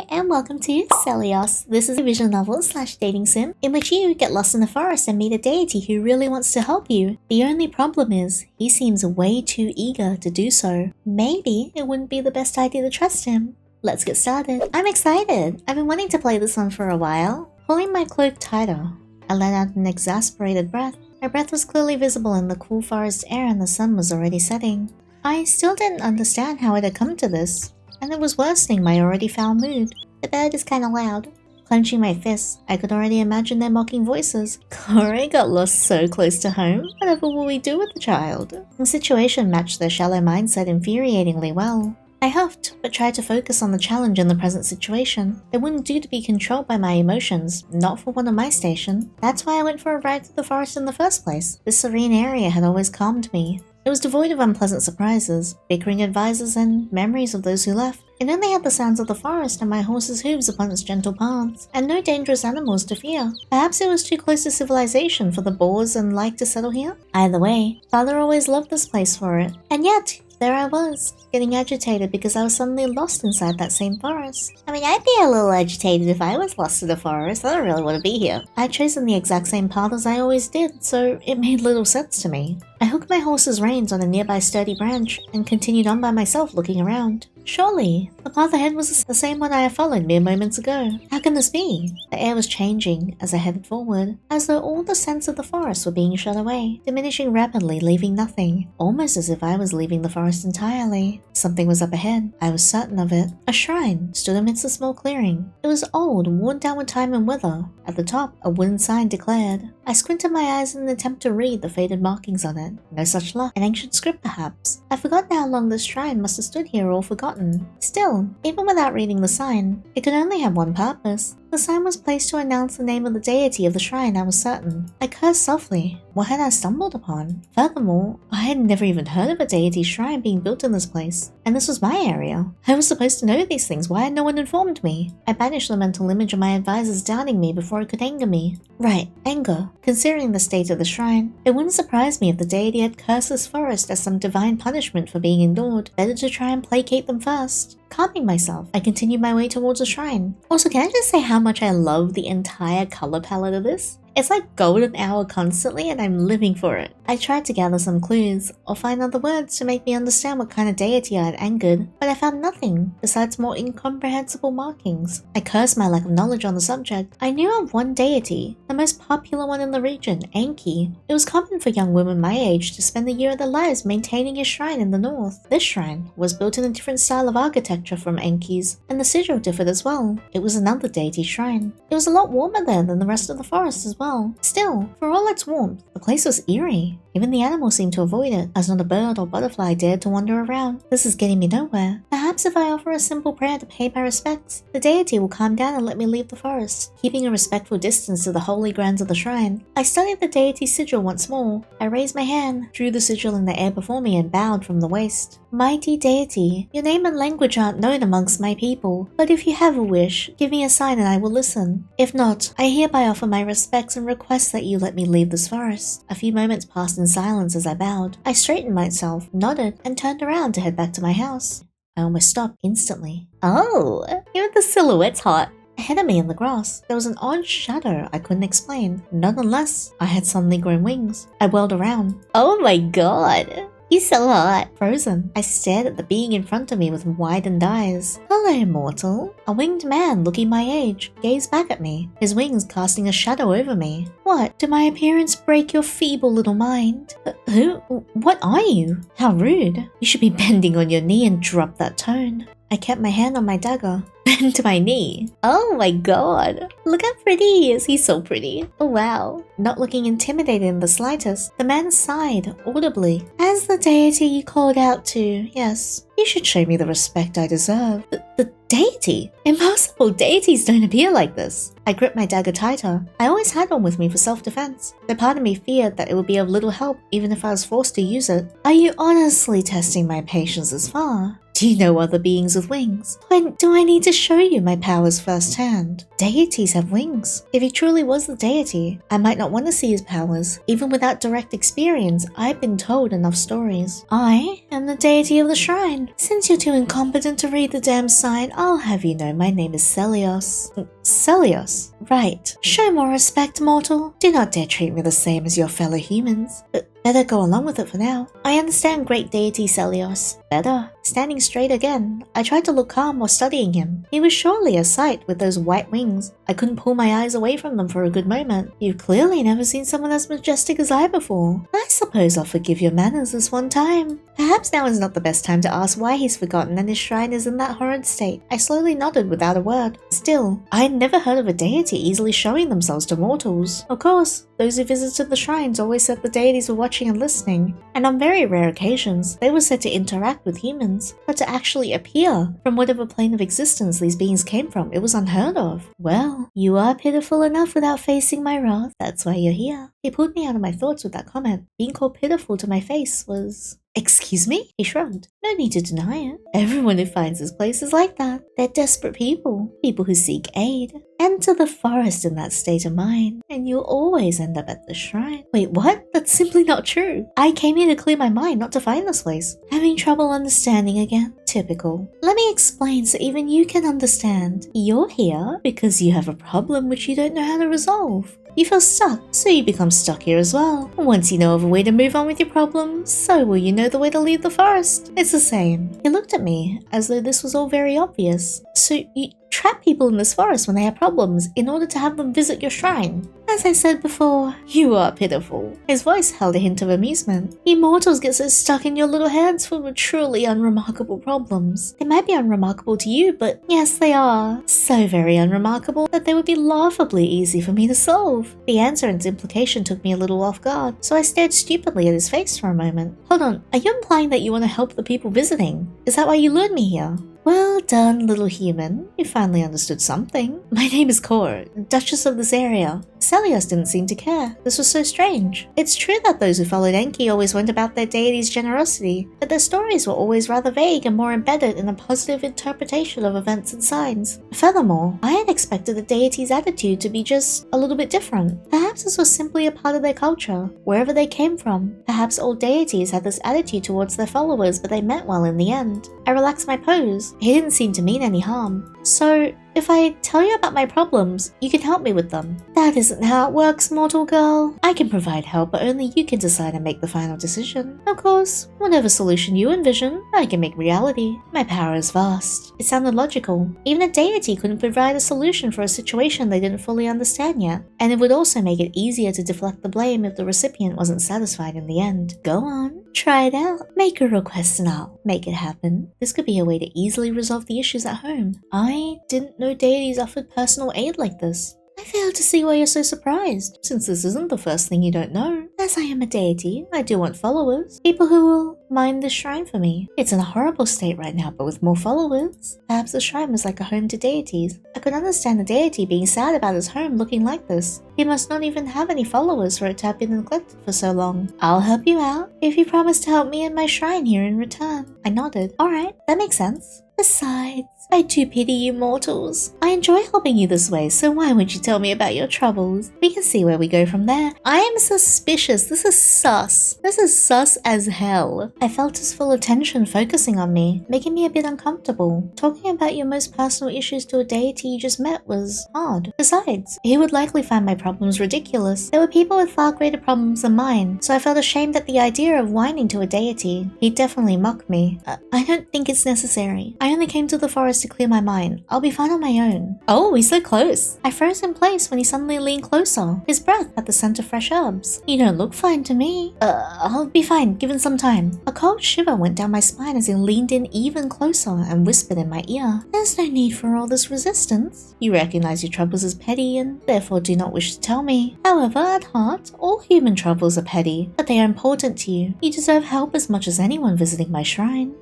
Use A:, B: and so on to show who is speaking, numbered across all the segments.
A: Hi, and welcome to Seleos. This is a visual novel / dating sim in which you get lost in the forest and meet a deity who really wants to help you. The only problem is, he seems way too eager to do so. Maybe it wouldn't be the best idea to trust him. Let's get started. I'm excited! I've been wanting to play this one for a while. Pulling my cloak tighter, I let out an exasperated breath. My breath was clearly visible in the cool forest air and the sun was already setting. I still didn't understand how it had come to this, and it was worsening my already foul mood. The bed is kinda loud. Clenching my fists, I could already imagine their mocking voices. Corey got lost so close to home. Whatever will we do with the child? The situation matched their shallow mindset infuriatingly well. I huffed, but tried to focus on the challenge in the present situation. It wouldn't do to be controlled by my emotions, not for one of my station. That's why I went for a ride through the forest in the first place. This serene area had always calmed me. It was devoid of unpleasant surprises, bickering advisors, and memories of those who left. It only had the sounds of the forest and my horse's hooves upon its gentle paths, and no dangerous animals to fear. Perhaps it was too close to civilization for the boars and like to settle here? Either way, Father always loved this place for it. And yet, there I was, getting agitated because I was suddenly lost inside that same forest. I mean, I'd be a little agitated if I was lost in the forest. I don't really want to be here. I'd chosen the exact same path as I always did, so it made little sense to me. I hooked my horse's reins on a nearby sturdy branch and continued on by myself looking around. Surely, the path ahead was the same one I had followed mere moments ago. How can this be? The air was changing as I headed forward, as though all the scents of the forest were being shut away, diminishing rapidly, leaving nothing, almost as if I was leaving the forest entirely. Something was up ahead, I was certain of it. A shrine stood amidst a small clearing. It was old, worn down with time and weather. At the top, a wooden sign declared. I squinted my eyes in an attempt to read the faded markings on it. No such luck. An ancient script, perhaps. I've forgotten how long this shrine must have stood here, or forgotten. Still, even without reading the sign, it could only have one purpose. The sign was placed to announce the name of the deity of the shrine, I was certain. I cursed softly. What had I stumbled upon? Furthermore, I had never even heard of a deity shrine being built in this place, and this was my area. I was supposed to know these things, why had no one informed me? I banished the mental image of my advisors doubting me before it could anger me. Right, anger. Considering the state of the shrine, it wouldn't surprise me if the deity had cursed this forest as some divine punishment for being ignored. Better to try and placate them first. Calming myself, I continued my way towards the shrine. Also, can I just say how much I love the entire color palette of this? It's like golden hour constantly and I'm living for it. I tried to gather some clues, or find other words to make me understand what kind of deity I had angered, but I found nothing, besides more incomprehensible markings. I cursed my lack of knowledge on the subject. I knew of one deity, the most popular one in the region, Enki. It was common for young women my age to spend the year of their lives maintaining a shrine in the north. This shrine was built in a different style of architecture from Enki's, and the sigil differed as well. It was another deity shrine. It was a lot warmer there than the rest of the forest as well. Still, for all its warmth, the place was eerie. Even the animals seemed to avoid it, as not a bird or butterfly dared to wander around. This is getting me nowhere. Perhaps if I offer a simple prayer to pay my respects, the deity will calm down and let me leave the forest. Keeping a respectful distance to the holy grounds of the shrine, I studied the deity's sigil once more. I raised my hand, drew the sigil in the air before me and bowed from the waist. Mighty deity, your name and language aren't known amongst my people, but if you have a wish, give me a sign and I will listen. If not, I hereby offer my respects and request that you let me leave this forest. A few moments passed in silence as I bowed. I straightened myself, nodded, and turned around to head back to my house. I almost stopped instantly. Oh, even the silhouette's hot. Ahead of me in the grass, there was an odd shadow I couldn't explain. Nonetheless, I had suddenly grown wings. I whirled around. Oh my god! He's so hot. Frozen, I stared at the being in front of me with widened eyes. Hello, mortal. A winged man looking my age gazed back at me, his wings casting a shadow over me. What? Did my appearance break your feeble little mind? Who? What are you? How rude. You should be bending on your knee and drop that tone. I kept my hand on my dagger. Bend to my knee. Oh my god. Look how pretty he is. He's so pretty. Oh wow. Not looking intimidated in the slightest, the man sighed audibly. As the deity you called out to, yes, you should show me the respect I deserve. The deity? Impossible. Deities don't appear like this. I gripped my dagger tighter. I always had one with me for self-defense, but part of me feared that it would be of little help even if I was forced to use it. Are you honestly testing my patience this far? Do you know other beings with wings? Do I need to show you my powers firsthand? Deities have wings. If he truly was the deity, I might not want to see his powers. Even without direct experience, I've been told enough stories. I am the deity of the shrine. Since you're too incompetent to read the damn sign, I'll have you know my name is Seleos. Seleos? Right. Show more respect, mortal. Do not dare treat me the same as your fellow humans. Better go along with it for now. I understand, great deity Seleos. Better. Standing straight again, I tried to look calm while studying him. He was surely a sight with those white wings. I couldn't pull my eyes away from them for a good moment. You've clearly never seen someone as majestic as I before. I suppose I'll forgive your manners this one time. Perhaps now is not the best time to ask why he's forgotten and his shrine is in that horrid state. I slowly nodded without a word. Still, I had never heard of a deity easily showing themselves to mortals. Of course, those who visited the shrines always said the deities were watching and listening, and on very rare occasions, they were said to interact with humans, but to actually appear from whatever plane of existence these beings came from, it was unheard of. Well, you are pitiful enough without facing my wrath, that's why you're here. He pulled me out of my thoughts with that comment. Being called pitiful to my face was... Excuse me? He shrugged. No need to deny it. Everyone who finds this place is like that. They're desperate people. People who seek aid. Enter the forest in that state of mind, and you'll always end up at the shrine. Wait, what? That's simply not true. I came here to clear my mind, not to find this place. Having trouble understanding again? Typical. Let me explain so even you can understand. You're here because you have a problem which you don't know how to resolve. You feel stuck, so you become stuck here as well. Once you know of a way to move on with your problem, so will you know the way to leave the forest. It's the same. He looked at me as though this was all very obvious. So you trap people in this forest when they have problems in order to have them visit your shrine. As I said before, you are pitiful. His voice held a hint of amusement. You mortals get so stuck in your little heads full of truly unremarkable problems. They might be unremarkable to you, but yes, they are. So very unremarkable that they would be laughably easy for me to solve. The answer and its implication took me a little off guard, so I stared stupidly at his face for a moment. Hold on, are you implying that you want to help the people visiting? Is that why you lured me here? Well done, little human. You finally understood something. My name is Cor, Duchess of this area. Seleos didn't seem to care. This was so strange. It's true that those who followed Enki always went about their deity's generosity, but their stories were always rather vague and more embedded in a positive interpretation of events and signs. Furthermore, I had expected the deity's attitude to be just a little bit different. Perhaps this was simply a part of their culture, wherever they came from. Perhaps all deities had this attitude towards their followers, but they meant well in the end. I relaxed my pose. He didn't seem to mean any harm. So, if I tell you about my problems, you can help me with them. That isn't how it works, mortal girl. I can provide help, but only you can decide and make the final decision. Of course, whatever solution you envision, I can make reality. My power is vast. It sounded logical. Even a deity couldn't provide a solution for a situation they didn't fully understand yet. And it would also make it easier to deflect the blame if the recipient wasn't satisfied in the end. Go on, try it out. Make a request and I'll make it happen. This could be a way to easily resolve the issues at home. I didn't know deities offered personal aid like this. I fail to see why you're so surprised, since this isn't the first thing you don't know. As I am a deity, I do want followers. People who will mind this shrine for me. It's in a horrible state right now, but with more followers. Perhaps the shrine was like a home to deities. I could understand the deity being sad about his home looking like this. He must not even have any followers for it to have been neglected for so long. I'll help you out, if you promise to help me in my shrine here in return. I nodded. Alright, that makes sense. Besides, I do pity you mortals. I enjoy helping you this way, so why won't you tell me about your troubles? We can see where we go from there. I am suspicious. This is sus. This is sus as hell. I felt his full attention focusing on me, making me a bit uncomfortable. Talking about your most personal issues to a deity you just met was odd. Besides, he would likely find my problems ridiculous. There were people with far greater problems than mine, so I felt ashamed at the idea of whining to a deity. He'd definitely mock me. I don't think it's necessary. I only came to the forest to clear my mind. I'll be fine on my own. Oh, he's so close. I froze in place when he suddenly leaned closer, his breath at the scent of fresh herbs. You don't look fine to me. I'll be fine, given some time. A cold shiver went down my spine as he leaned in even closer and whispered in my ear. There's no need for all this resistance. You recognize your troubles as petty and therefore do not wish to tell me. However, at heart, all human troubles are petty, but they are important to you. You deserve help as much as anyone visiting my shrine.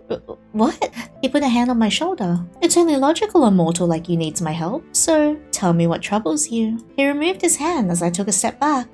A: What? He put a hand on my shoulder. It's only logical a mortal like you needs my help, so tell me what troubles you. He removed his hand as I took a step back.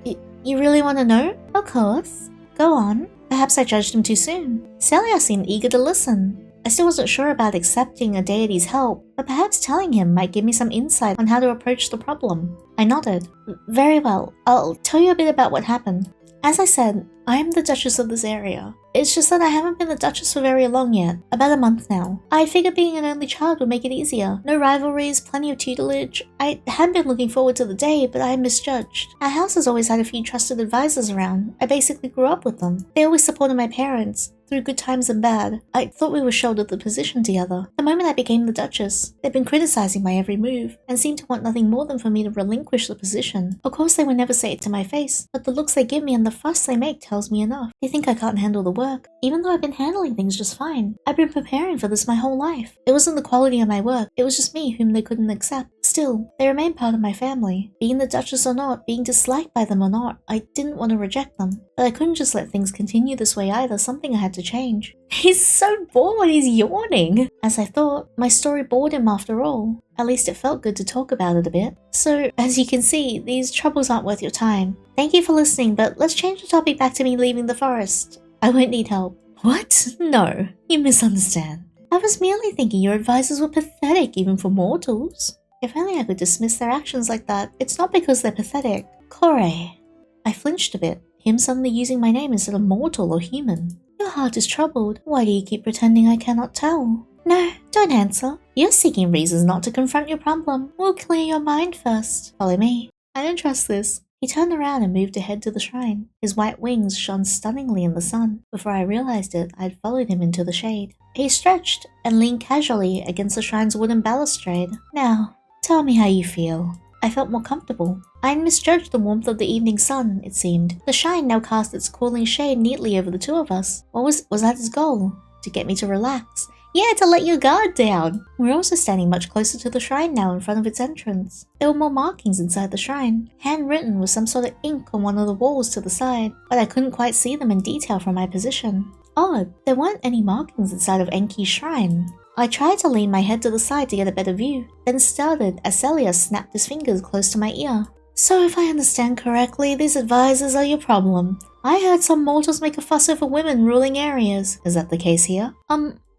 A: You really want to know? Of course. Go on. Perhaps I judged him too soon. Seleos seemed eager to listen. I still wasn't sure about accepting a deity's help, but perhaps telling him might give me some insight on how to approach the problem. I nodded. Very well, I'll tell you a bit about what happened. As I said, I am the Duchess of this area. It's just that I haven't been the Duchess for very long yet, about a month now. I figured being an only child would make it easier. No rivalries, plenty of tutelage. I had been looking forward to the day, but I had misjudged. Our house has always had a few trusted advisors around. I basically grew up with them. They always supported my parents, through good times and bad. I thought we were shouldered the position together. The moment I became the Duchess, they'd been criticizing my every move, and seemed to want nothing more than for me to relinquish the position. Of course they would never say it to my face, but the looks they give me and the fuss they make tells me enough. They think I can't handle the work, even though I've been handling things just fine. I've been preparing for this my whole life. It wasn't the quality of my work, it was just me whom they couldn't accept. Still, they remain part of my family. Being the Duchess or not, being disliked by them or not, I didn't want to reject them. But I couldn't just let things continue this way either, something I had to change. He's so bored, he's yawning. As I thought, my story bored him after all. At least it felt good to talk about it a bit. So, as you can see, these troubles aren't worth your time. Thank you for listening, but let's change the topic back to me leaving the forest. I won't need help. What? No, you misunderstand. I was merely thinking your advisors were pathetic even for mortals. If only I could dismiss their actions like that. It's not because they're pathetic. Corey. I flinched a bit, him suddenly using my name instead of mortal or human. Your heart is troubled. Why do you keep pretending I cannot tell? No, don't answer. You're seeking reasons not to confront your problem. We'll clear your mind first. Follow me. I don't trust this. He turned around and moved ahead to the shrine. His white wings shone stunningly in the sun. Before I realized it, I'd followed him into the shade. He stretched and leaned casually against the shrine's wooden balustrade. Now, tell me how you feel. I felt more comfortable. I had misjudged the warmth of the evening sun, it seemed. The shrine now cast its cooling shade neatly over the two of us. What was that his goal? To get me to relax? Yeah, to let your guard down! We're also standing much closer to the shrine now in front of its entrance. There were more markings inside the shrine, handwritten with some sort of ink on one of the walls to the side, but I couldn't quite see them in detail from my position. Odd, there weren't any markings inside of Enki's shrine. I tried to lean my head to the side to get a better view, then started as Seleos snapped his fingers close to my ear. So if I understand correctly, these advisors are your problem. I heard some mortals make a fuss over women ruling areas. Is that the case here?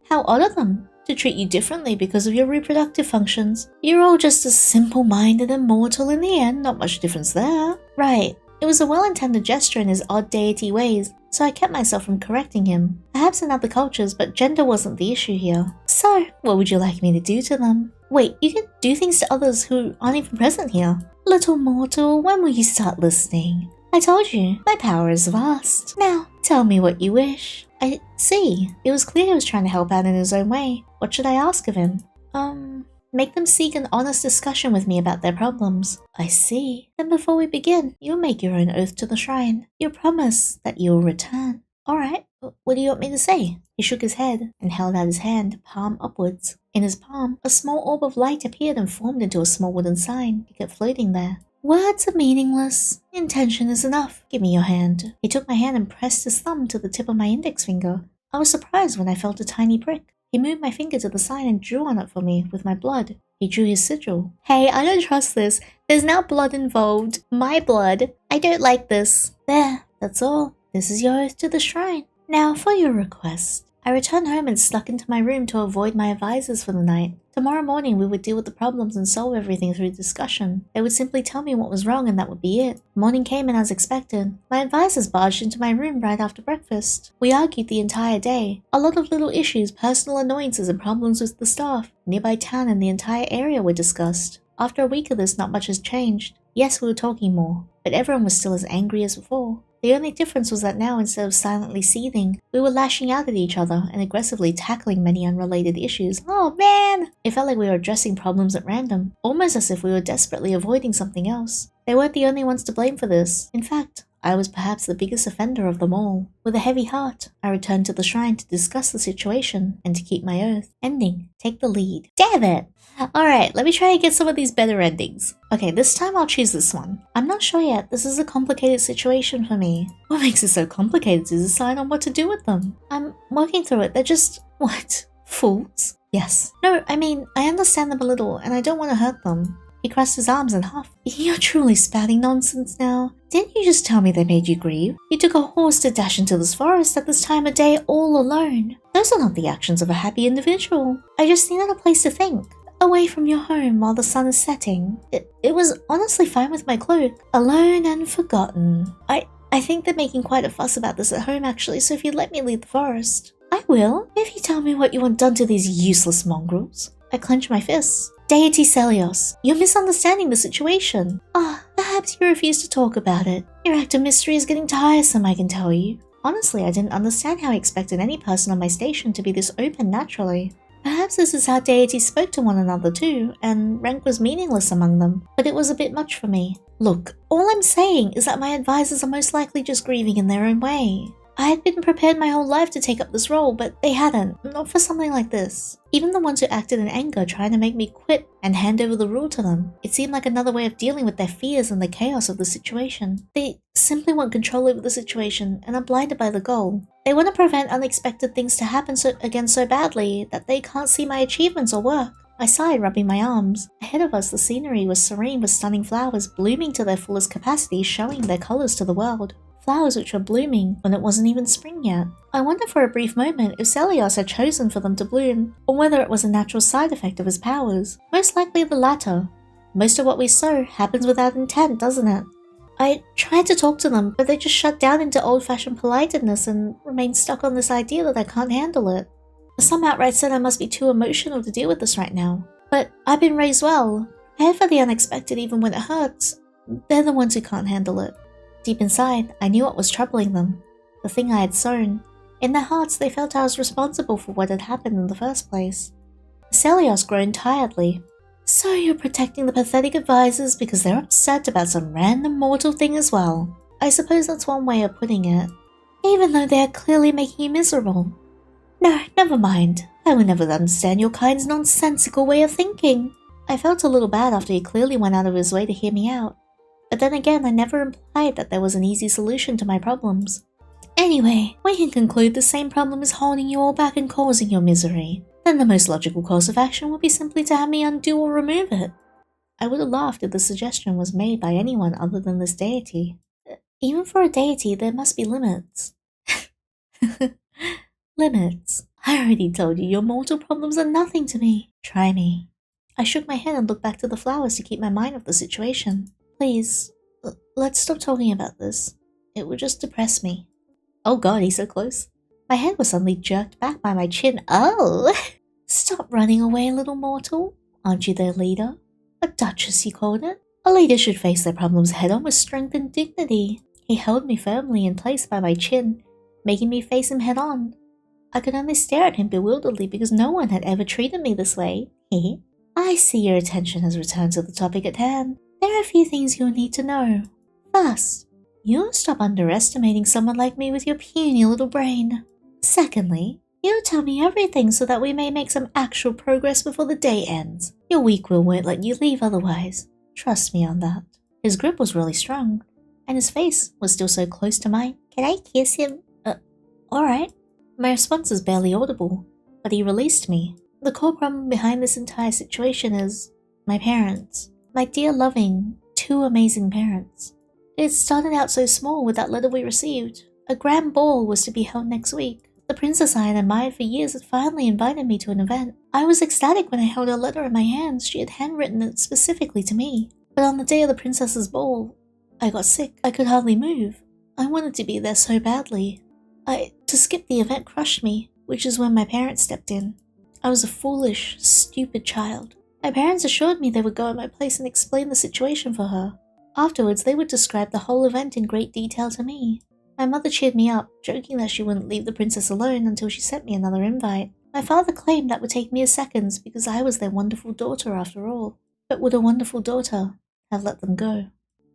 A: How odd of them to treat you differently because of your reproductive functions. You're all just as simple-minded and mortal in the end, not much difference there. Right, it was a well-intended gesture in his odd deity ways, so I kept myself from correcting him. Perhaps in other cultures, but gender wasn't the issue here. So, what would you like me to do to them? Wait, you can do things to others who aren't even present here. Little mortal, when will you start listening? I told you, my power is vast. Now, tell me what you wish. I see. It was clear he was trying to help out in his own way. What should I ask of him? Make them seek an honest discussion with me about their problems. I see. Then before we begin, you'll make your own oath to the shrine. You'll promise that you'll return. Alright, what do you want me to say? He shook his head and held out his hand, palm upwards. In his palm, a small orb of light appeared and formed into a small wooden sign. It kept floating there. Words are meaningless. Intention is enough. Give me your hand. He took my hand and pressed his thumb to the tip of my index finger. I was surprised when I felt a tiny prick. He moved my finger to the sign and drew on it for me with my blood. He drew his sigil. Hey, I don't trust this. There's now blood involved. My blood. I don't like this. There, that's all. This is your oath to the shrine. Now for your request. I returned home and snuck into my room to avoid my advisors for the night. Tomorrow morning we would deal with the problems and solve everything through discussion. They would simply tell me what was wrong and that would be it. Morning came and as expected. My advisors barged into my room right after breakfast. We argued the entire day. A lot of little issues, personal annoyances and problems with the staff, nearby town and the entire area were discussed. After a week of this, not much has changed. Yes, we were talking more, but everyone was still as angry as before. The only difference was that now, instead of silently seething, we were lashing out at each other and aggressively tackling many unrelated issues. Oh man! It felt like we were addressing problems at random, almost as if we were desperately avoiding something else. They weren't the only ones to blame for this. In fact, I was perhaps the biggest offender of them all. With a heavy heart, I returned to the shrine to discuss the situation and to keep my oath. Ending. Take the lead. Damn it! Alright, let me try and get some of these better endings. Okay, this time I'll choose this one. I'm not sure yet, this is a complicated situation for me. What makes it so complicated to decide on what to do with them? I'm working through it, they're just... what? Fools? Yes. No, I mean, I understand them a little and I don't want to hurt them. He crossed his arms and huffed. You're truly spouting nonsense now. Didn't you just tell me they made you grieve? You took a horse to dash into this forest at this time of day all alone. Those are not the actions of a happy individual. I just needed a place to think, away from your home while the sun is setting. It was honestly fine with my cloak, alone and forgotten. I think they're making quite a fuss about this at home actually, so if you'd let me leave the forest. I will, if you tell me what you want done to these useless mongrels. I clench my fists. Deity Seleos, you're misunderstanding the situation. Perhaps you refuse to talk about it. Your act of mystery is getting tiresome, I can tell you. Honestly, I didn't understand how I expected any person on my station to be this open naturally. Perhaps this is how deities spoke to one another too, and rank was meaningless among them, but it was a bit much for me. Look, all I'm saying is that my advisors are most likely just grieving in their own way. I had been prepared my whole life to take up this role, but they hadn't, not for something like this. Even the ones who acted in anger trying to make me quit and hand over the rule to them. It seemed like another way of dealing with their fears and the chaos of the situation. They simply want control over the situation and are blinded by the goal. They want to prevent unexpected things to happen again so badly that they can't see my achievements or work. I sighed, rubbing my arms. Ahead of us, the scenery was serene with stunning flowers blooming to their fullest capacity, showing their colors to the world. Flowers which were blooming when it wasn't even spring yet. I wondered for a brief moment if Seleos had chosen for them to bloom, or whether it was a natural side effect of his powers. Most likely the latter. Most of what we sow happens without intent, doesn't it? I tried to talk to them, but they just shut down into old-fashioned politeness and remained stuck on this idea that I can't handle it. Some outright said I must be too emotional to deal with this right now. But I've been raised well, prepared for the unexpected even when it hurts. They're the ones who can't handle it. Deep inside, I knew what was troubling them, the thing I had sown. In their hearts, they felt I was responsible for what had happened in the first place. Seleos groaned tiredly. So you're protecting the pathetic advisors because they're upset about some random mortal thing as well. I suppose that's one way of putting it. Even though they are clearly making you miserable. No, never mind. I will never understand your kind's nonsensical way of thinking. I felt a little bad after he clearly went out of his way to hear me out. But then again, I never implied that there was an easy solution to my problems. Anyway, we can conclude the same problem is holding you all back and causing your misery. Then the most logical course of action would be simply to have me undo or remove it. I would have laughed if the suggestion was made by anyone other than this deity. Even for a deity, there must be limits. Limits. I already told you your mortal problems are nothing to me. Try me. I shook my head and looked back to the flowers to keep my mind off the situation. Please, let's stop talking about this. It would just depress me. Oh god, he's so close. My head was suddenly jerked back by my chin. Oh! Stop running away, little mortal. Aren't you their leader? A duchess, you called it? A leader should face their problems head-on with strength and dignity. He held me firmly in place by my chin, making me face him head-on. I could only stare at him bewilderedly because no one had ever treated me this way. I see your attention has returned to the topic at hand. There are a few things you'll need to know. First, you'll stop underestimating someone like me with your puny little brain. Secondly, you'll tell me everything so that we may make some actual progress before the day ends. Your weak will won't let you leave otherwise. Trust me on that. His grip was really strong, and his face was still so close to mine. Can I kiss him? Alright. My response is barely audible, but he released me. The core problem behind this entire situation is my parents. My dear loving, two amazing parents. It started out so small with that letter we received. A grand ball was to be held next week. The princess I had admired for years had finally invited me to an event. I was ecstatic when I held her letter in my hands. She had handwritten it specifically to me. But on the day of the princess's ball, I got sick. I could hardly move. I wanted to be there so badly. To skip the event crushed me, which is when my parents stepped in. I was a foolish, stupid child. My parents assured me they would go at my place and explain the situation for her. Afterwards, they would describe the whole event in great detail to me. My mother cheered me up, joking that she wouldn't leave the princess alone until she sent me another invite. My father claimed that would take mere seconds because I was their wonderful daughter after all. But would a wonderful daughter have let them go?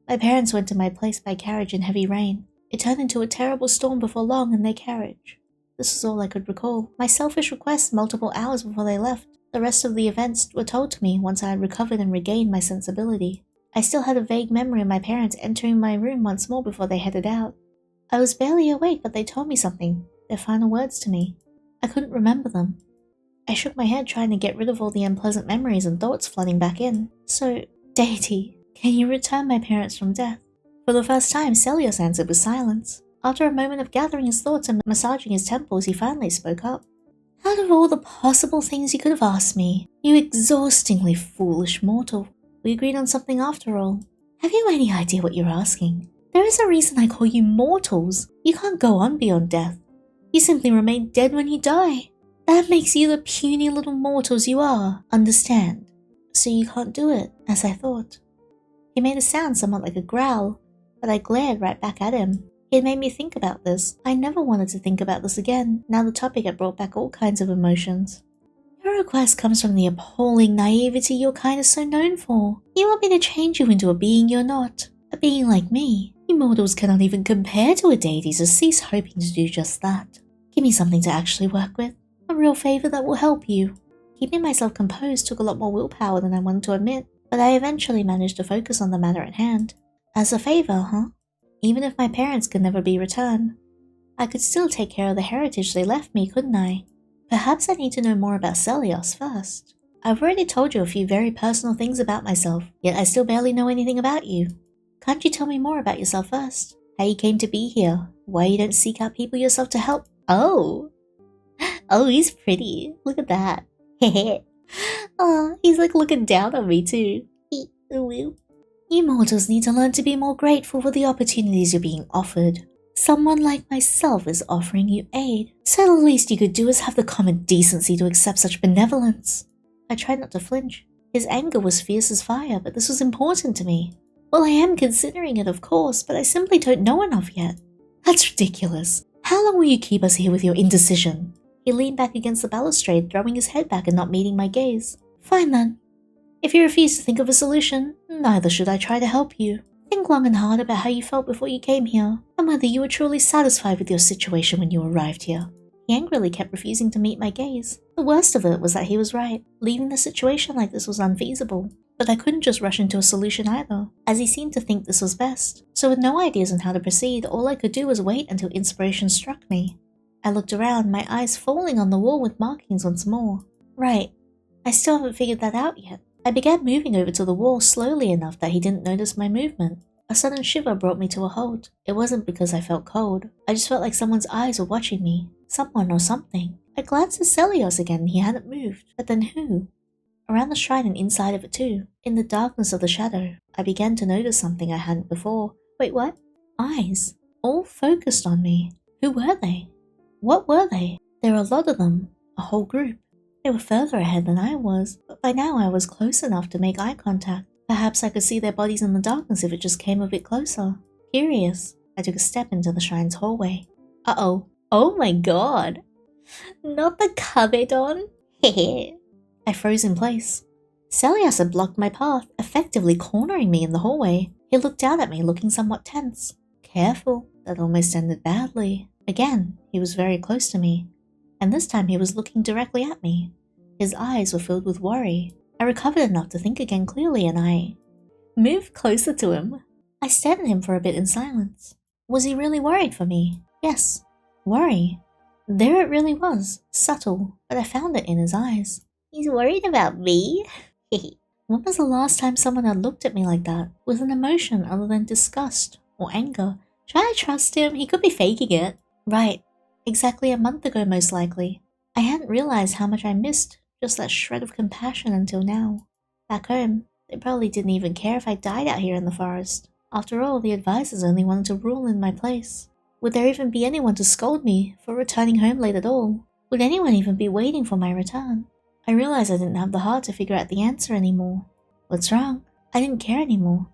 A: My parents went to my place by carriage in heavy rain. It turned into a terrible storm before long in their carriage. This is all I could recall. My selfish request multiple hours before they left. The rest of the events were told to me once I had recovered and regained my sensibility. I still had a vague memory of my parents entering my room once more before they headed out. I was barely awake, but they told me something, their final words to me. I couldn't remember them. I shook my head trying to get rid of all the unpleasant memories and thoughts flooding back in. So, deity, can you return my parents from death? For the first time, Seleos answered with silence. After a moment of gathering his thoughts and massaging his temples, he finally spoke up. Out of all the possible things you could have asked me, you exhaustingly foolish mortal, we agreed on something after all. Have you any idea what you're asking? There is a reason I call you mortals. You can't go on beyond death. You simply remain dead when you die. That makes you the puny little mortals you are, understand? So you can't do it, as I thought. He made a sound somewhat like a growl, but I glared right back at him. He had made me think about this. I never wanted to think about this again. Now the topic had brought back all kinds of emotions. Your request comes from the appalling naivety your kind is so known for. You want me to change you into a being you're not. A being like me. You mortals cannot even compare to a deity, so cease hoping to do just that. Give me something to actually work with. A real favor that will help you. Keeping myself composed took a lot more willpower than I wanted to admit, but I eventually managed to focus on the matter at hand. As a favor, huh? Even if my parents could never be returned, I could still take care of the heritage they left me, couldn't I? Perhaps I need to know more about Seleos first. I've already told you a few very personal things about myself, yet I still barely know anything about you. Can't you tell me more about yourself first? How you came to be here? Why you don't seek out people yourself to help? Oh, he's pretty. Look at that. Hehe. Oh, he's like looking down on me too. You mortals need to learn to be more grateful for the opportunities you're being offered. Someone like myself is offering you aid, so the least you could do is have the common decency to accept such benevolence. I tried not to flinch. His anger was fierce as fire, but this was important to me. Well, I am considering it, of course, but I simply don't know enough yet. That's ridiculous. How long will you keep us here with your indecision? He leaned back against the balustrade, throwing his head back and not meeting my gaze. Fine then. If you refuse to think of a solution, neither should I try to help you. Think long and hard about how you felt before you came here, and whether you were truly satisfied with your situation when you arrived here. He angrily kept refusing to meet my gaze. The worst of it was that he was right. Leaving the situation like this was unfeasible. But I couldn't just rush into a solution either, as he seemed to think this was best. So with no ideas on how to proceed, all I could do was wait until inspiration struck me. I looked around, my eyes falling on the wall with markings once more. Right. I still haven't figured that out yet. I began moving over to the wall slowly enough that he didn't notice my movement. A sudden shiver brought me to a halt. It wasn't because I felt cold. I just felt like someone's eyes were watching me. Someone or something. I glanced at Seleos again and he hadn't moved. But then who? Around the shrine and inside of it too. In the darkness of the shadow, I began to notice something I hadn't before. Wait, what? Eyes. All focused on me. Who were they? What were they? There were a lot of them. A whole group. They were further ahead than I was, but by now I was close enough to make eye contact. Perhaps I could see their bodies in the darkness if it just came a bit closer. Curious, I took a step into the shrine's hallway. Uh-oh. Oh my god. Not the Cabedon? Hehe. I froze in place. Seleos had blocked my path, effectively cornering me in the hallway. He looked down at me, looking somewhat tense. Careful, that almost ended badly. Again, he was very close to me. And this time he was looking directly at me. His eyes were filled with worry. I recovered enough to think again clearly and I moved closer to him. I stared at him for a bit in silence. Was he really worried for me? Yes. Worry. There it really was. Subtle, but I found it in his eyes. He's worried about me? When was the last time someone had looked at me like that, with an emotion other than disgust or anger? Should I trust him? He could be faking it. Right. Exactly a month ago, most likely. I hadn't realized how much I missed just that shred of compassion until now. Back home, they probably didn't even care if I died out here in the forest. After all, the advisors only wanted to rule in my place. Would there even be anyone to scold me for returning home late at all? Would anyone even be waiting for my return? I realized I didn't have the heart to figure out the answer anymore. What's wrong? I didn't care anymore.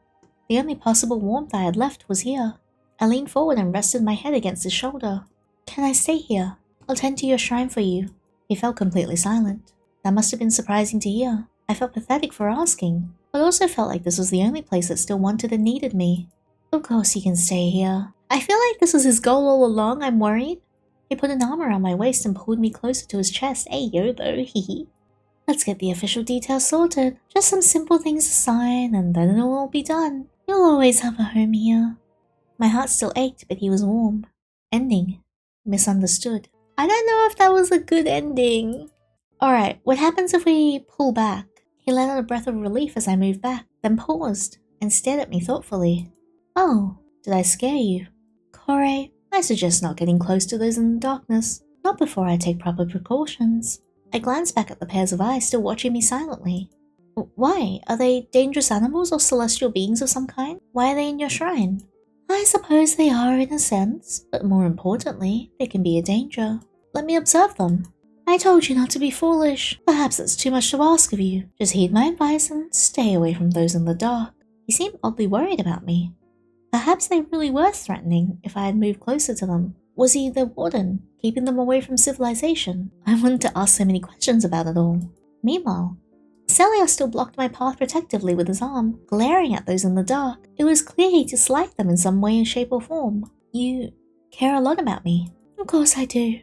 A: The only possible warmth I had left was here. I leaned forward and rested my head against his shoulder. Can I stay here? I'll tend to your shrine for you. He felt completely silent. That must have been surprising to hear. I felt pathetic for asking, but also felt like this was the only place that still wanted and needed me. Of course you can stay here. I feel like this was his goal all along, I'm worried. He put an arm around my waist and pulled me closer to his chest. Hey yo though, hehe. Let's get the official details sorted. Just some simple things to sign and then it'll all be done. You'll always have a home here. My heart still ached, but he was warm. Ending. Misunderstood. I don't know if that was a good ending. Alright, what happens if we pull back? He let out a breath of relief as I moved back, then paused and stared at me thoughtfully. Oh, did I scare you? Corey, I suggest not getting close to those in the darkness. Not before I take proper precautions. I glance back at the pairs of eyes still watching me silently. Why? Are they dangerous animals or celestial beings of some kind? Why are they in your shrine? I suppose they are in a sense, but more importantly, they can be a danger. Let me observe them. I told you not to be foolish. Perhaps it's too much to ask of you. Just heed my advice and stay away from those in the dark. He seemed oddly worried about me. Perhaps they really were threatening if I had moved closer to them. Was he the warden, keeping them away from civilization? I wanted to ask so many questions about it all. Meanwhile, Seleos still blocked my path protectively with his arm, glaring at those in the dark. It was clear he disliked them in some way, shape or form. You care a lot about me. Of course I do.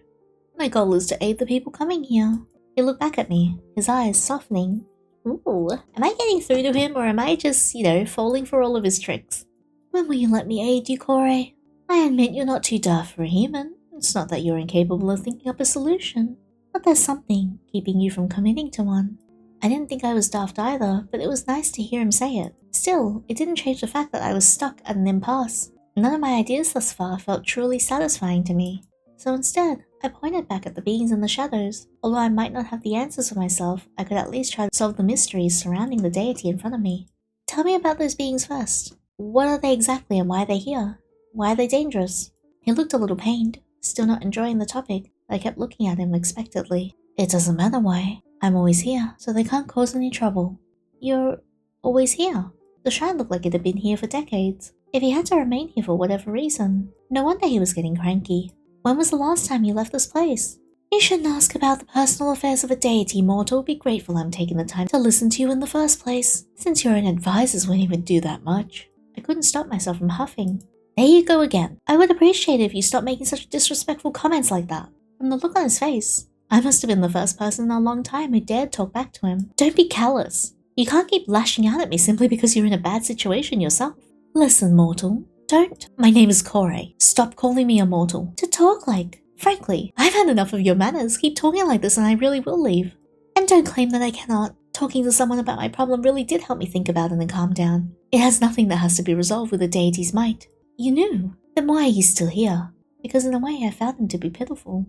A: My goal is to aid the people coming here. He looked back at me, his eyes softening. Ooh, am I getting through to him or am I just, falling for all of his tricks? When will you let me aid you, Corey? I admit you're not too daft for a human. It's not that you're incapable of thinking up a solution, but there's something keeping you from committing to one. I didn't think I was daft either, but it was nice to hear him say it. Still, it didn't change the fact that I was stuck at an impasse. None of my ideas thus far felt truly satisfying to me. So instead, I pointed back at the beings in the shadows. Although I might not have the answers for myself, I could at least try to solve the mysteries surrounding the deity in front of me. Tell me about those beings first. What are they exactly and why are they here? Why are they dangerous? He looked a little pained, still not enjoying the topic. I kept looking at him expectantly. It doesn't matter why. I'm always here, so they can't cause any trouble. You're always here? The shrine looked like it had been here for decades. If he had to remain here for whatever reason, no wonder he was getting cranky. When was the last time you left this place? You shouldn't ask about the personal affairs of a deity, mortal. Be grateful I'm taking the time to listen to you in the first place, since your own advisors wouldn't even do that much. I couldn't stop myself from huffing. There you go again. I would appreciate it if you stopped making such disrespectful comments like that. From the look on his face, I must have been the first person in a long time who dared talk back to him. Don't be callous. You can't keep lashing out at me simply because you're in a bad situation yourself. Listen, mortal. Don't. My name is Corey. Stop calling me a mortal. To talk like. Frankly, I've had enough of your manners. Keep talking like this and I really will leave. And don't claim that I cannot. Talking to someone about my problem really did help me think about it and calm down. It has nothing that has to be resolved with the deity's might. You knew. Then why are you still here? Because in a way I found him to be pitiful.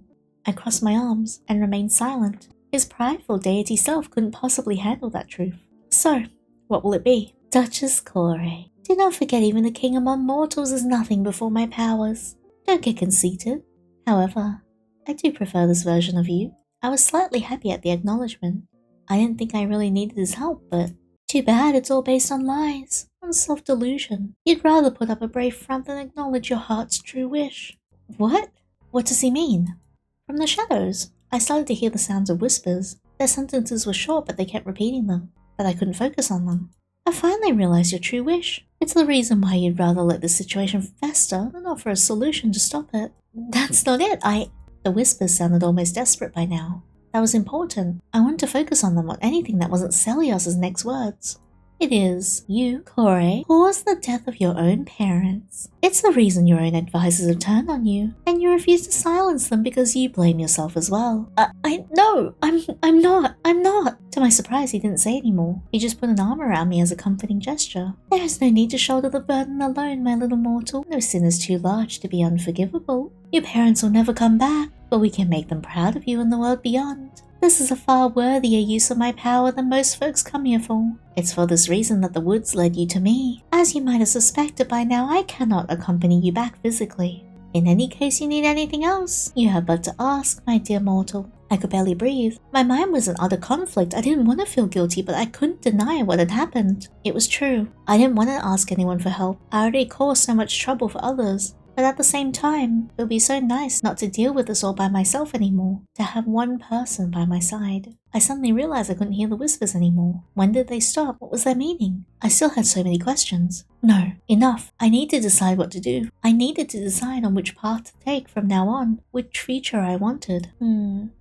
A: I crossed my arms and remained silent. His prideful deity self couldn't possibly handle that truth. So, what will it be? Duchess Corey. Do not forget even the king among mortals is nothing before my powers. Don't get conceited. However, I do prefer this version of you. I was slightly happy at the acknowledgement. I didn't think I really needed his help, but too bad it's all based on lies, on self-delusion. You'd rather put up a brave front than acknowledge your heart's true wish. What? What does he mean? From the shadows, I started to hear the sounds of whispers. Their sentences were short, but they kept repeating them, but I couldn't focus on them. I finally realized your true wish. It's the reason why you'd rather let this situation fester than offer a solution to stop it. That's not it, The whispers sounded almost desperate by now. That was important. I wanted to focus on them, on anything that wasn't Seleos' next words. It is, you, Corey, caused the death of your own parents. It's the reason your own advisors have turned on you, and you refuse to silence them because you blame yourself as well. No, I'm not. To my surprise, he didn't say any more. He just put an arm around me as a comforting gesture. There is no need to shoulder the burden alone, my little mortal. No sin is too large to be unforgivable. Your parents will never come back, but we can make them proud of you in the world beyond. This is a far worthier use of my power than most folks come here for. It's for this reason that the woods led you to me. As you might have suspected by now, I cannot accompany you back physically. In any case you need anything else, you have but to ask, my dear mortal. I could barely breathe. My mind was in utter conflict. I didn't want to feel guilty, but I couldn't deny what had happened. It was true. I didn't want to ask anyone for help. I already caused so much trouble for others. But at the same time, it would be so nice not to deal with this all by myself anymore, to have one person by my side. I suddenly realized I couldn't hear the whispers anymore. When did they stop? What was their meaning? I still had so many questions. No, enough. I need to decide what to do. I needed to decide on which path to take from now on, which future I wanted.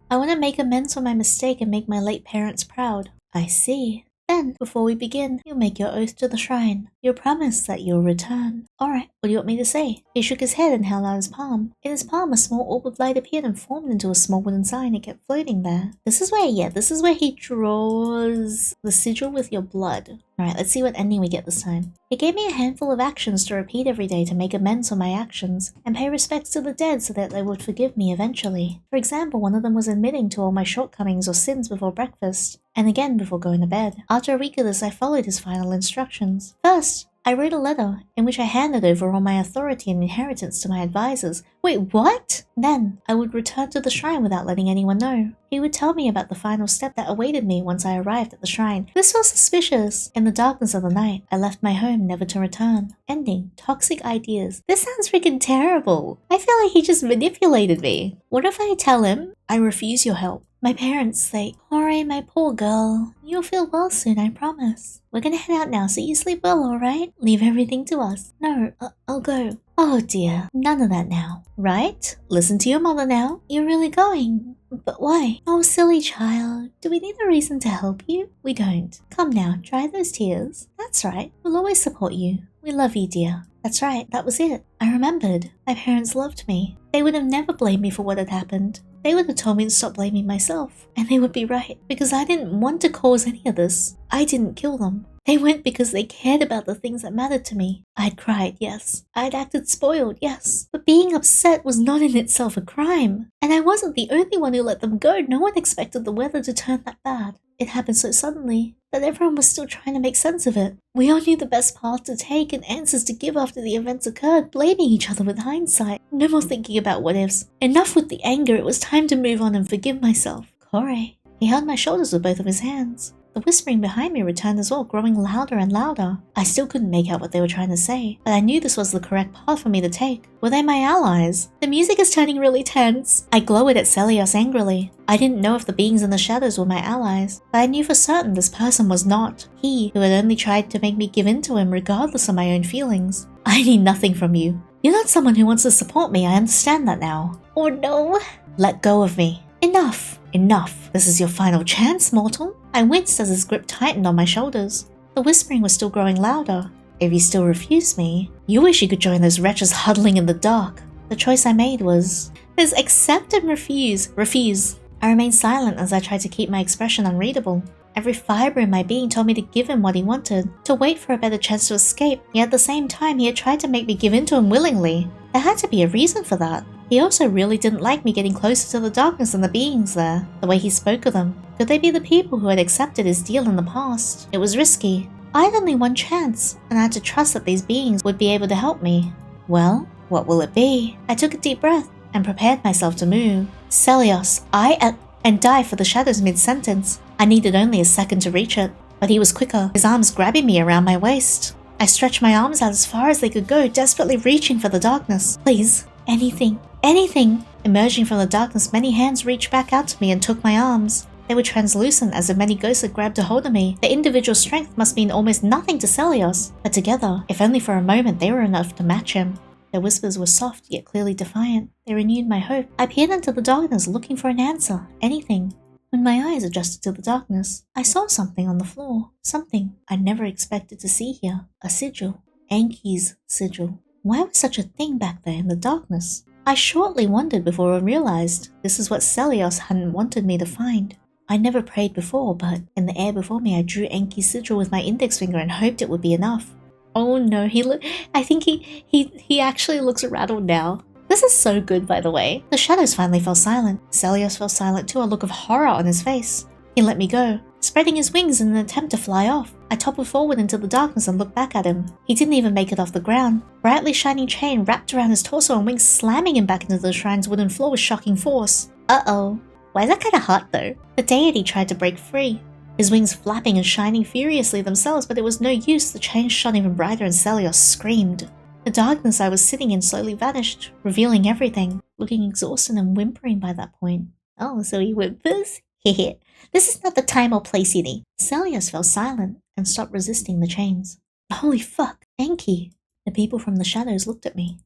A: I want to make amends for my mistake and make my late parents proud. I see. Then, before we begin, you'll make your oath to the shrine. Your promise that you'll return. Alright, what do you want me to say? He shook his head and held out his palm. In his palm, a small orb of light appeared and formed into a small wooden sign. It kept floating there. This is where he draws the sigil with your blood. Alright, let's see what ending we get this time. It gave me a handful of actions to repeat every day to make amends for my actions, and pay respects to the dead so that they would forgive me eventually. For example, one of them was admitting to all my shortcomings or sins before breakfast, and again before going to bed. After a week of this, I followed his final instructions. First, I wrote a letter in which I handed over all my authority and inheritance to my advisors. Wait, what? Then, I would return to the shrine without letting anyone know. He would tell me about the final step that awaited me once I arrived at the shrine. This was suspicious. In the darkness of the night, I left my home never to return. Ending. Toxic ideas. This sounds freaking terrible. I feel like he just manipulated me. What if I tell him, I refuse your help? My parents say, Jorge, my poor girl, you'll feel well soon, I promise. We're gonna head out now, so you sleep well, alright? Leave everything to us. No, I'll go. Oh dear, none of that now. Right? Listen to your mother now. You're really going. But why? Oh, silly child. Do we need a reason to help you? We don't. Come now, dry those tears. That's right. We'll always support you. We love you, dear. That's right, that was it. I remembered. My parents loved me. They would have never blamed me for what had happened. They would have told me to stop blaming myself. And they would be right, because I didn't want to cause any of this. I didn't kill them. They went because they cared about the things that mattered to me. I'd cried, yes. I'd acted spoiled, yes. But being upset was not in itself a crime. And I wasn't the only one who let them go. No one expected the weather to turn that bad. It happened so suddenly that everyone was still trying to make sense of it. We all knew the best path to take and answers to give after the events occurred, blaming each other with hindsight. No more thinking about what ifs. Enough with the anger, it was time to move on and forgive myself. Jorge. He held my shoulders with both of his hands. The whispering behind me returned as well, growing louder and louder. I still couldn't make out what they were trying to say, but I knew this was the correct path for me to take. Were they my allies? The music is turning really tense. I glowered at Seleos angrily. I didn't know if the beings in the shadows were my allies, but I knew for certain this person was not. He who had only tried to make me give in to him regardless of my own feelings. I need nothing from you. You're not someone who wants to support me, I understand that now. Oh no. Let go of me. Enough. Enough. This is your final chance, mortal. I winced as his grip tightened on my shoulders. The whispering was still growing louder. If you still refuse me, you wish you could join those wretches huddling in the dark. The choice I made was... There's accept and refuse. Refuse. I remained silent as I tried to keep my expression unreadable. Every fiber in my being told me to give him what he wanted, to wait for a better chance to escape, yet at the same time he had tried to make me give in to him willingly. There had to be a reason for that. He also really didn't like me getting closer to the darkness and the beings there, the way he spoke of them. Could they be the people who had accepted his deal in the past? It was risky. I had only one chance, and I had to trust that these beings would be able to help me. Well, what will it be? I took a deep breath and prepared myself to move. Seleos, and dive for the shadows mid-sentence. I needed only a second to reach it, but he was quicker, his arms grabbing me around my waist. I stretched my arms out as far as they could go, desperately reaching for the darkness. Please, anything. Anything! Emerging from the darkness, many hands reached back out to me and took my arms. They were translucent as if many ghosts had grabbed a hold of me. Their individual strength must mean almost nothing to Seleos, but together, if only for a moment, they were enough to match him. Their whispers were soft yet clearly defiant. They renewed my hope. I peered into the darkness looking for an answer. Anything. When my eyes adjusted to the darkness, I saw something on the floor. Something I'd never expected to see here. A sigil. Enki's sigil. Why was such a thing back there in the darkness? I shortly wondered before I realized this is what Seleos hadn't wanted me to find. I never prayed before, but in the air before me I drew Enki's sigil with my index finger and hoped it would be enough. Oh no, I think he actually looks rattled now. This is so good, by the way. The shadows finally fell silent. Seleos fell silent too, a look of horror on his face. He let me go, spreading his wings in an attempt to fly off. I toppled forward into the darkness and looked back at him. He didn't even make it off the ground. Brightly shining chain wrapped around his torso and wings slamming him back into the shrine's wooden floor with shocking force. Uh-oh. Why is that kinda hot though? The deity tried to break free, his wings flapping and shining furiously themselves, but it was no use. The chain shone even brighter and Seleos screamed. The darkness I was sitting in slowly vanished, revealing everything, looking exhausted and whimpering by that point. Oh, so he whimpers? Hehe. This is not the time or place, Yinny. Seleos fell silent and stopped resisting the chains. Holy fuck, Enki. The people from the shadows looked at me.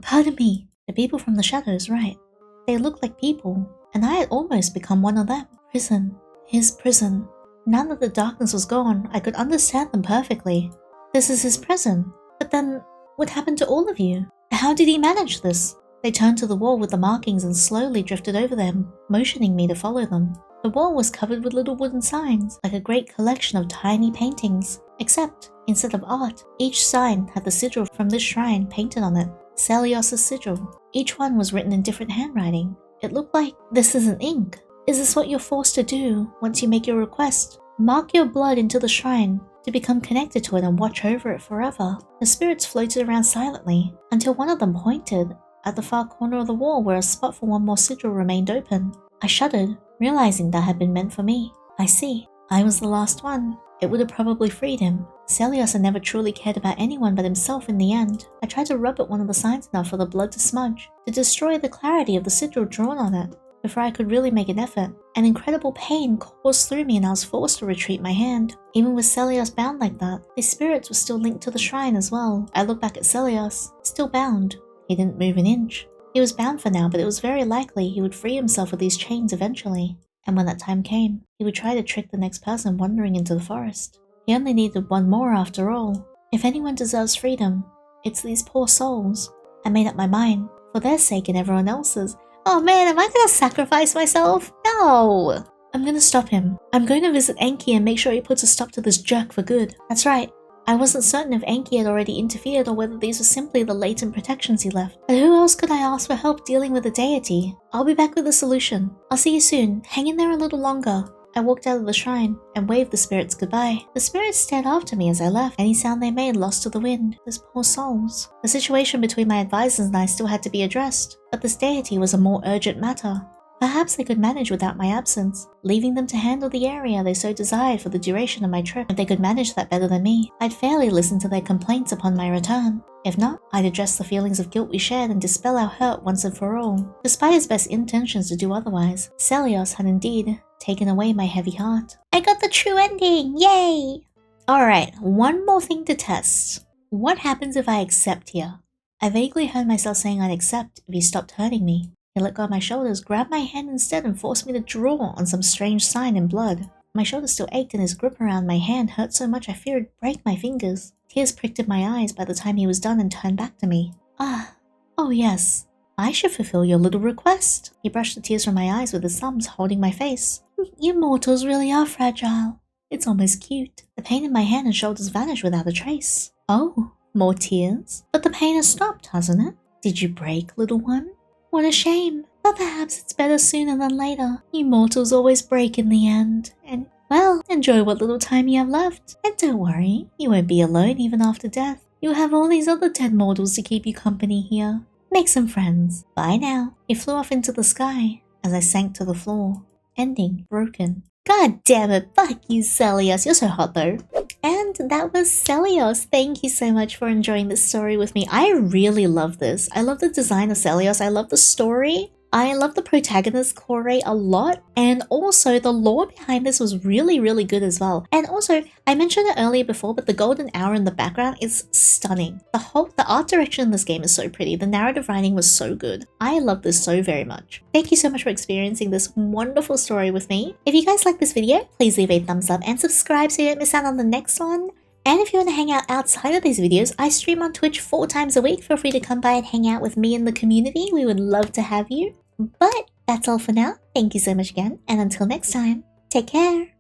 A: Pardon me. The people from the shadows, right. They looked like people, and I had almost become one of them. Prison. His prison. Now that the darkness was gone, I could understand them perfectly. This is his prison. But then, what happened to all of you? How did he manage this? They turned to the wall with the markings and slowly drifted over them, motioning me to follow them. The wall was covered with little wooden signs, like a great collection of tiny paintings. Except, instead of art, each sign had the sigil from this shrine painted on it. Seleos' sigil. Each one was written in different handwriting. It looked like, "This isn't ink. Is this what you're forced to do once you make your request? Mark your blood into the shrine to become connected to it and watch over it forever." The spirits floated around silently until one of them pointed at the far corner of the wall where a spot for one more sigil remained open. I shuddered, realizing that had been meant for me. I see. I was the last one. It would have probably freed him. Seleos had never truly cared about anyone but himself in the end. I tried to rub at one of the signs enough for the blood to smudge, to destroy the clarity of the sigil drawn on it, before I could really make an effort. An incredible pain coursed through me and I was forced to retreat my hand. Even with Seleos bound like that, his spirits were still linked to the shrine as well. I looked back at Seleos, still bound. He didn't move an inch. He was bound for now, but it was very likely he would free himself of these chains eventually. And when that time came, he would try to trick the next person wandering into the forest. He only needed one more after all. If anyone deserves freedom, it's these poor souls. I made up my mind, for their sake and everyone else's. Oh man, am I gonna sacrifice myself? No! I'm gonna stop him. I'm going to visit Enki and make sure he puts a stop to this jerk for good. That's right. I wasn't certain if Enki had already interfered or whether these were simply the latent protections he left. But who else could I ask for help dealing with the deity? I'll be back with a solution. I'll see you soon. Hang in there a little longer. I walked out of the shrine and waved the spirits goodbye. The spirits stared after me as I left. Any sound they made lost to the wind. Those poor souls. The situation between my advisors and I still had to be addressed, but this deity was a more urgent matter. Perhaps they could manage without my absence, leaving them to handle the area they so desired for the duration of my trip. If they could manage that better than me, I'd fairly listen to their complaints upon my return. If not, I'd address the feelings of guilt we shared and dispel our hurt once and for all. Despite his best intentions to do otherwise, Seleos had indeed taken away my heavy heart. I got the true ending! Yay! Alright, one more thing to test. What happens if I accept here? I vaguely heard myself saying I'd accept if he stopped hurting me. He let go of my shoulders, grabbed my hand instead and forced me to draw on some strange sign in blood. My shoulders still ached and his grip around my hand hurt so much I feared it'd break my fingers. Tears pricked at my eyes by the time he was done and turned back to me. Oh yes, I should fulfill your little request. He brushed the tears from my eyes with his thumbs, holding my face. You mortals really are fragile. It's almost cute. The pain in my hand and shoulders vanished without a trace. Oh, more tears? But the pain has stopped, hasn't it? Did you break, little one? What a shame. But perhaps it's better sooner than later. You mortals always break in the end. And, well, enjoy what little time you have left. And don't worry, you won't be alone even after death. You'll have all these other dead mortals to keep you company here. Make some friends. Bye now. He flew off into the sky as I sank to the floor. Ending broken. God damn it, fuck you, Seleos. You're so hot though. And that was Seleos. Thank you so much for enjoying this story with me. I really love this. I love the design of Seleos. I love the story. I love the protagonist, Corey, a lot. And also the lore behind this was really, really good as well. And also, I mentioned it earlier before, but the golden hour in the background is stunning. The art direction in this game is so pretty. The narrative writing was so good. I love this so very much. Thank you so much for experiencing this wonderful story with me. If you guys like this video, please leave a thumbs up and subscribe so you don't miss out on the next one. And if you want to hang out outside of these videos, I stream on Twitch 4 times a week. Feel free to come by and hang out with me in the community. We would love to have you. But that's all for now. Thank you so much again, and until next time, take care!